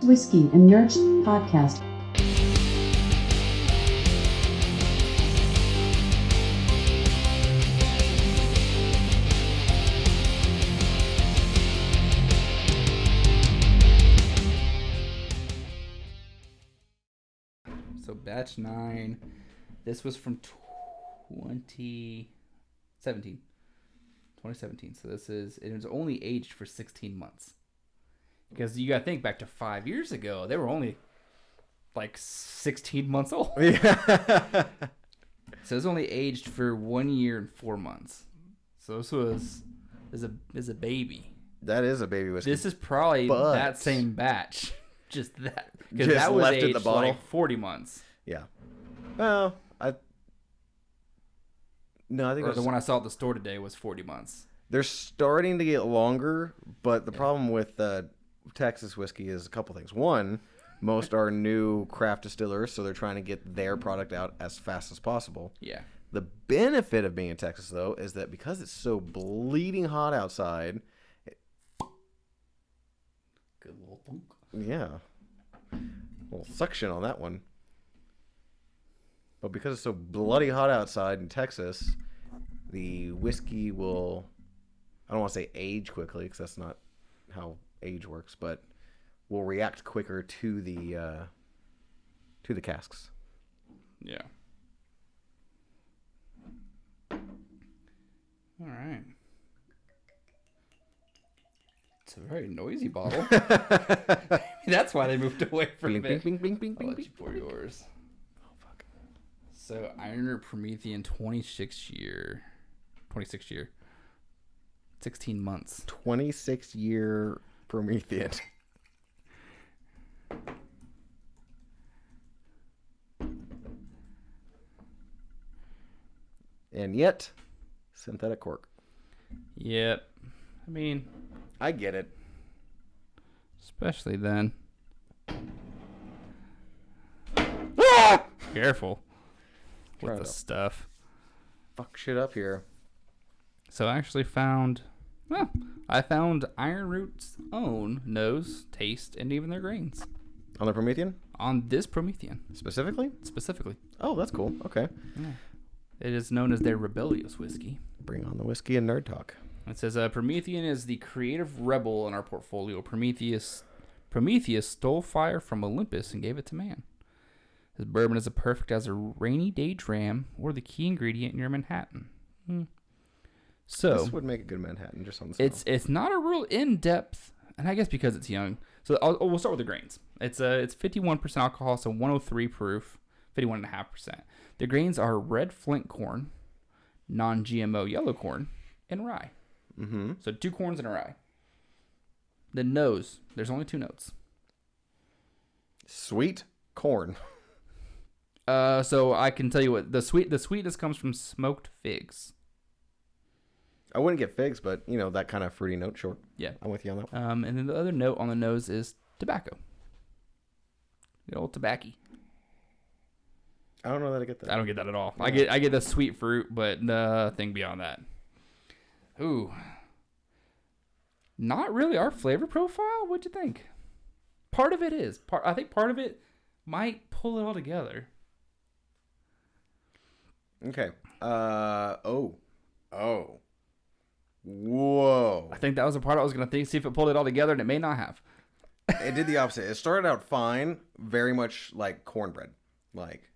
Whiskey and Nerds podcast. So batch 9, this was from 2017. So it was only aged for 16 months. Because you got to think back to 5 years ago, they were only like 16 months old. Yeah. So it's only aged for 1 year and 4 months. So this is a baby. That is a baby whiskey. This is probably that same batch. Just that. Because that was left aged in the bottle. like 40 months. Yeah. Well, I think the one I saw at the store today was 40 months. They're starting to get longer, but the problem with Texas whiskey is a couple things. One, most are new craft distillers, so they're trying to get their product out as fast as possible. Yeah. The benefit of being in Texas, though, is that because it's so bleeding hot outside. Good little thunk. Yeah. A little suction on that one. But because it's so bloody hot outside in Texas, the whiskey will, I don't want to say age quickly because that's not how age works, but will react quicker to the casks. Yeah. All right. It's a very noisy bottle. Maybe that's why they moved away from Bing, it. bing, bing, bing, I'll bing, let you pour bing. yours. Oh, fuck. So, Ironroot Promethian, 26 year, 16 months. 26-year Promethean. And yet, synthetic cork. Yep. I mean, I get it. especially then. Ah! Careful with Try the to stuff. Fuck shit up here. So I actually found Ironroot's own nose, taste, and even their grains On the Promethean? on this Promethian Specifically? specifically. Oh, that's cool. Okay. Yeah. It is known as their rebellious whiskey. Bring on the whiskey and nerd talk. It says Promethian is the creative rebel in our portfolio. Prometheus stole fire from Olympus and gave it to man. His bourbon is as perfect as a rainy day dram or the key ingredient in your Manhattan. So This would make a good Manhattan just on the smell. it's not a real in-depth, and I guess because it's young. So we'll start with the grains. It's 51% alcohol, so 103 proof, 51.5%. The grains are red flint corn, non-GMO yellow corn, and rye. Mm-hmm. So 2 corns and a rye. The nose, there's only 2 notes. Sweet corn. So I can tell you what the sweetness comes from smoked figs. I wouldn't get figs, but, that kind of fruity note, sure. Yeah. I'm with you on that one. And then the other note on the nose is tobacco. The old tobacco. I don't know that I get that. I don't get that at all. No. I get the sweet fruit, but nothing beyond that. Ooh. Not really our flavor profile. What'd you think? Part of it is. I think part of it might pull it all together. Okay. Whoa. I think that was the part I was going to see if it pulled it all together, and it may not have. It did the opposite. It started out fine, very much like cornbread. Like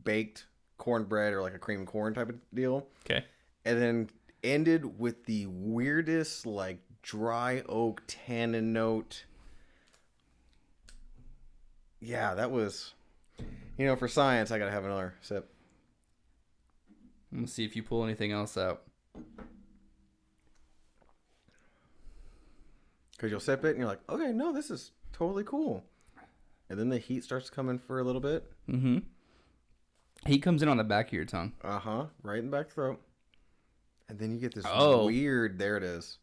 baked cornbread or like a cream corn type of deal. Okay. And then ended with the weirdest, like, dry oak tannin note. Yeah, that was... for science, I gotta have another sip. I'm going to see if you pull anything else out. Because you'll sip it and you're like, okay, no, this is totally cool. And then the heat starts to come in for a little bit. Mm-hmm. Heat comes in on the back of your tongue. Uh-huh. Right in the back throat. And then you get this weird, there it is.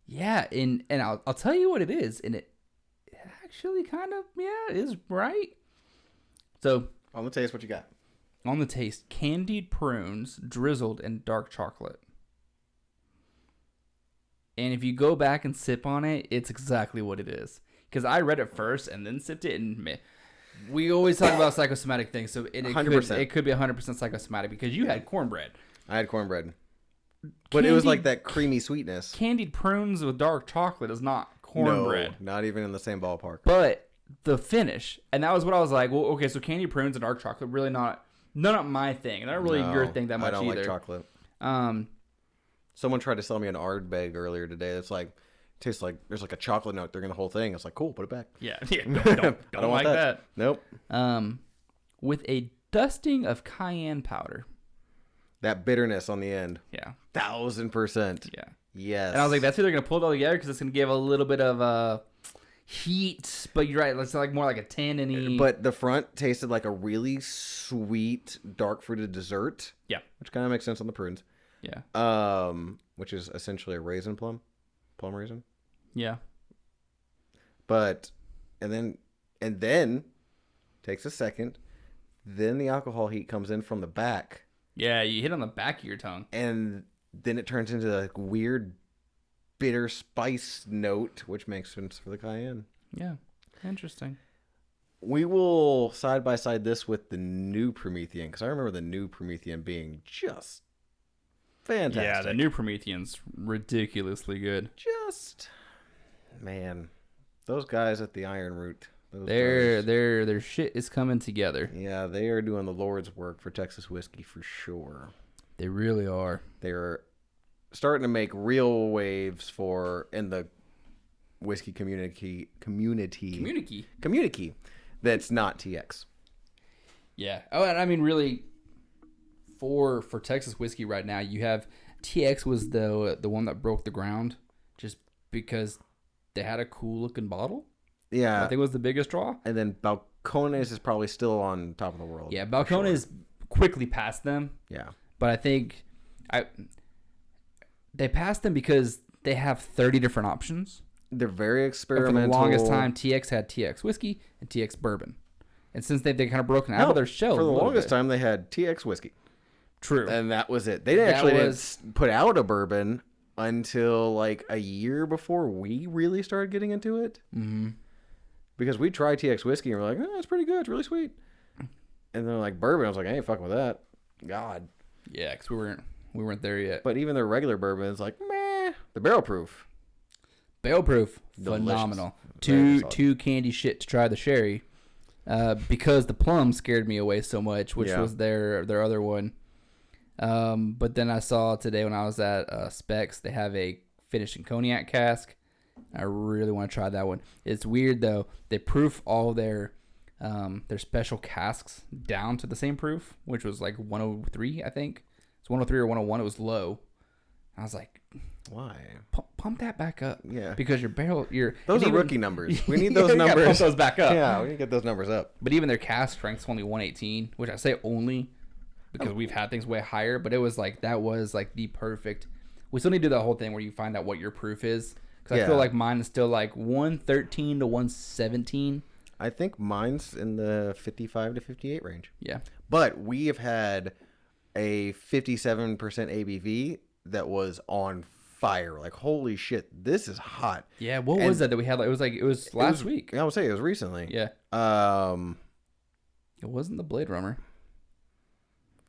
Yeah, and I'll tell you what it is, and it actually kind of, is right. So, On the taste, what you got? on the taste, candied prunes drizzled in dark chocolate. And if you go back and sip on it, it's exactly what it is. because I read it first and then sipped it, and we always talk about psychosomatic things, so it 100%. could be 100% psychosomatic because you had cornbread. I had cornbread. But it was like that creamy sweetness. Candied prunes with dark chocolate is not cornbread. No, not even in the same ballpark. But the finish, and that was what I was like, well, okay, so candied prunes and dark chocolate really not my thing. Not really your thing that much either. I don't like chocolate. Someone tried to sell me an Ardbeg earlier today. It's like, tastes like there's like a chocolate note during the whole thing. It's like, cool, put it back. Yeah. Don't like that. Nope. With a dusting of cayenne powder. That bitterness on the end. Yeah. 1000%. Yeah. Yes. And I was like, that's either going to pull it all together because it's going to give a little bit of heat, but you're right. It's like more like a tanniny. But the front tasted like a really sweet, dark fruited dessert. Yeah. Which kind of makes sense on the prunes. Yeah. Which is essentially a raisin plum raisin. Yeah. But, and then takes a second. Then the alcohol heat comes in from the back. Yeah, you hit on the back of your tongue. And then it turns into a weird bitter spice note, which makes sense for the cayenne. Yeah, interesting. We will side by side this with the new Promethian, because I remember the new Promethian being just fantastic. Yeah, the new Promethian's ridiculously good. Man, those guys at the Ironroot. Their shit is coming together. Yeah, they are doing the Lord's work for Texas whiskey for sure. They really are. They're starting to make real waves in the whiskey community that's not TX. Yeah. Oh, and I mean, really, for Texas whiskey right now, you have TX was the one that broke the ground, just because they had a cool looking bottle. Yeah, I think it was the biggest draw. And then Balcones is probably still on top of the world. Yeah, Balcones quickly passed them. Yeah, but I think they passed them because they have 30 different options. They're very experimental. And for the longest time, TX had TX whiskey and TX bourbon, and since they kind of broken out of their shell, for the longest time they had TX whiskey. True, and that was it. They didn't put out a bourbon until like a year before we really started getting into it. Mm-hmm. Because we tried TX whiskey and we're like, oh, it's pretty good. It's really sweet. And then like bourbon, I was like, I ain't fucking with that. God. Yeah, because we weren't there yet. But even their regular bourbon is like, meh. The barrel proof. Phenomenal. Two candy shit to try the sherry. Because the plum scared me away so much, which was their other one. But then I saw today when I was at Specs, they have a finished in cognac cask. I really want to try that one. It's weird though. They proof all their special casks down to the same proof, which was like 103, I think. It's 103 or 101. It was low. I was like, why? Pump that back up. Yeah. Because those are rookie numbers. We need those numbers. Pump those back up. Yeah, we need to get those numbers up. But even their cask strength's only 118, which I say only because we've had things way higher. But it was like that was like the perfect. We still need to do that whole thing where you find out what your proof is. I feel like mine is still like 113 to 117. I think mine's in the 55 to 58 range. Yeah. But we have had a 57% ABV that was on fire. Like, holy shit, this is hot. Yeah, what was that we had? It was last week. I would say it was recently. Yeah. It wasn't the Blade Runner.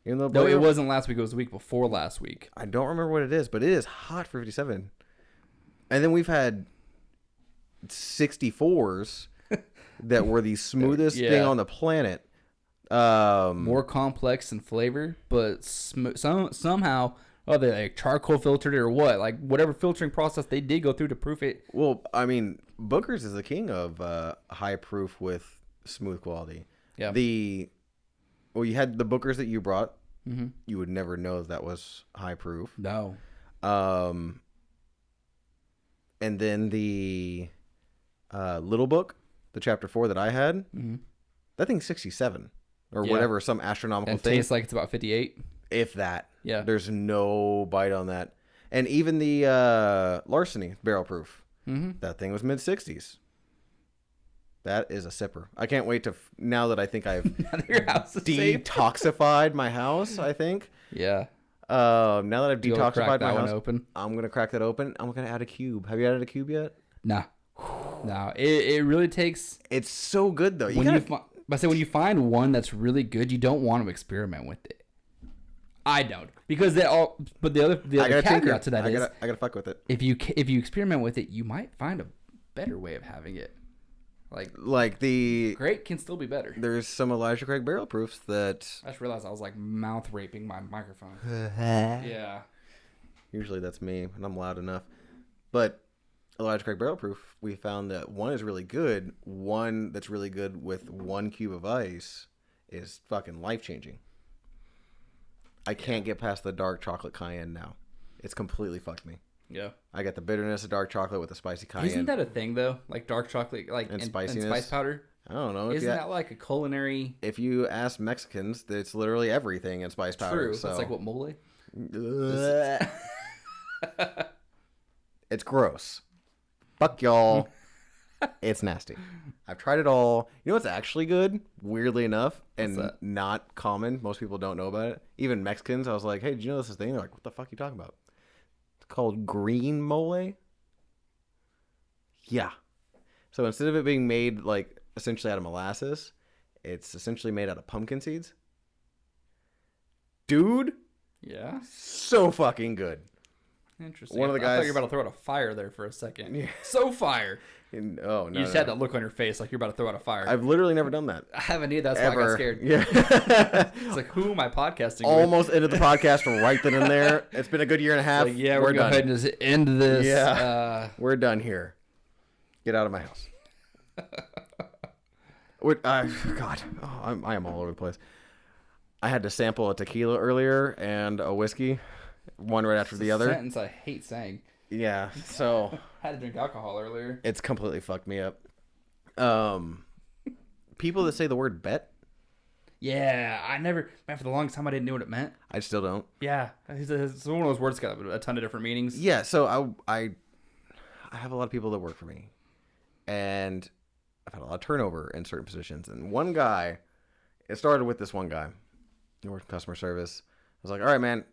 No, it wasn't last week. It was the week before last week. I don't remember what it is, but it is hot for 57. And then we've had 64s that were the smoothest thing on the planet. More complex in flavor, but somehow, they like charcoal filtered it or what? Like whatever filtering process they did go through to proof it. Well, I mean, Booker's is the king of high proof with smooth quality. Yeah. You had the Bookers that you brought. Mm-hmm. You would never know that was high proof. No. And then the Little Book, the chapter 4 that I had, that thing's 67 or whatever, some astronomical thing. It tastes like it's about 58. If that. Yeah. There's no bite on that. And even the Larceny barrel proof, that thing was mid-60s. That is a sipper. I can't wait to, now that I think I've detoxified my house, I think. Yeah. Now that I've detoxified my house, open. I'm going to crack that open. I'm going to add a cube. Have you added a cube yet? Nah. No, it really takes. It's so good though. When you find one that's really good, you don't want to experiment with it. I don't, because they all. But the other caveat to that is I gotta fuck with it. If you experiment with it, you might find a better way of having it. Like the great can still be better. There's some Elijah Craig barrel proofs that I just realized I was like mouth raping my microphone. Yeah. Usually that's me, and I'm loud enough. But Elijah Craig barrel proof, we found that one is really good. One that's really good with 1 cube of ice is fucking life changing. I can't get past the dark chocolate cayenne now. It's completely fucked me. Yeah. I got the bitterness of dark chocolate with the spicy cayenne. Isn't that a thing though? Like dark chocolate, and spiciness, and spice powder. I don't know. Isn't that like a culinary? If you ask Mexicans, it's literally everything in spice powder. True. So. That's like what mole. It's gross. Fuck y'all. It's nasty. I've tried it all. You know what's actually good? Weirdly enough, and not common. Most people don't know about it. Even Mexicans. I was like, "Hey, did you know this is a thing?" They're like, "What the fuck are you talking about?" Called green mole. Yeah. So instead of it being made like essentially out of molasses, it's essentially made out of pumpkin seeds. Dude. Yeah. So fucking good. Interesting. One of the guys. I thought you were about to throw out a fire there for a second. Yeah. So fire. Oh no. You just had that look on your face like you're about to throw out a fire. I've literally never done that. I haven't either. That's why I got scared. Yeah. It's like, who am I podcasting Almost with? ended the podcast right then and there. It's been a good year and a half. Like, yeah, we're going to go ahead and just end this. Yeah. We're done here. Get out of my house. God. Oh, I am all over the place. I had to sample a tequila earlier and a whiskey. One right after the other. Sentence I hate saying. Yeah, so I had to drink alcohol earlier. It's completely fucked me up. People that say the word bet. Yeah, man, for the longest time I didn't know what it meant. I still don't. Yeah, it's one of those words got a ton of different meanings. Yeah, so I have a lot of people that work for me, and I've had a lot of turnover in certain positions. And one guy, it started with this one guy. He worked in customer service. I was like, all right, man.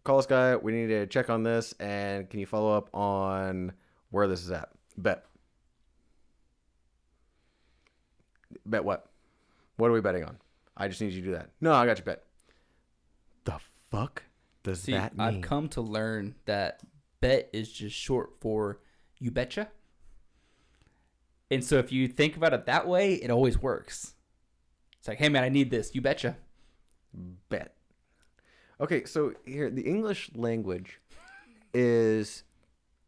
Call this guy. We need to check on this, and can you follow up on where this is at? Bet. Bet what? What are we betting on? I just need you to do that. No, I got you bet. The fuck does that mean? I've come to learn that bet is just short for you betcha. And so if you think about it that way, it always works. It's like, hey man, I need this. You betcha. Bet. Okay, so here, the English language is,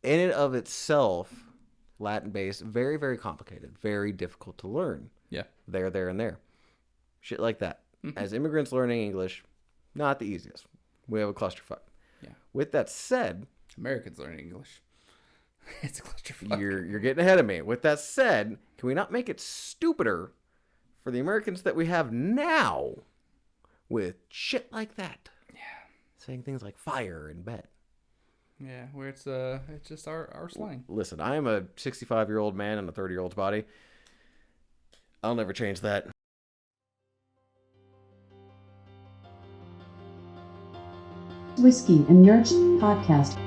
in and of itself, Latin-based, very, very complicated, very difficult to learn. Yeah. There, and there. Shit like that. Mm-hmm. As immigrants learning English, not the easiest. We have a clusterfuck. Yeah. With that said... Americans learning English. It's a clusterfuck. You're getting ahead of me. With that said, can we not make it stupider for the Americans that we have now with shit like that? Saying things like fire and bet. Yeah, where it's just our slang. Listen, I am a 65-year-old man in a 30-year-old's body. I'll never change that. Whiskey and Nerds Podcast.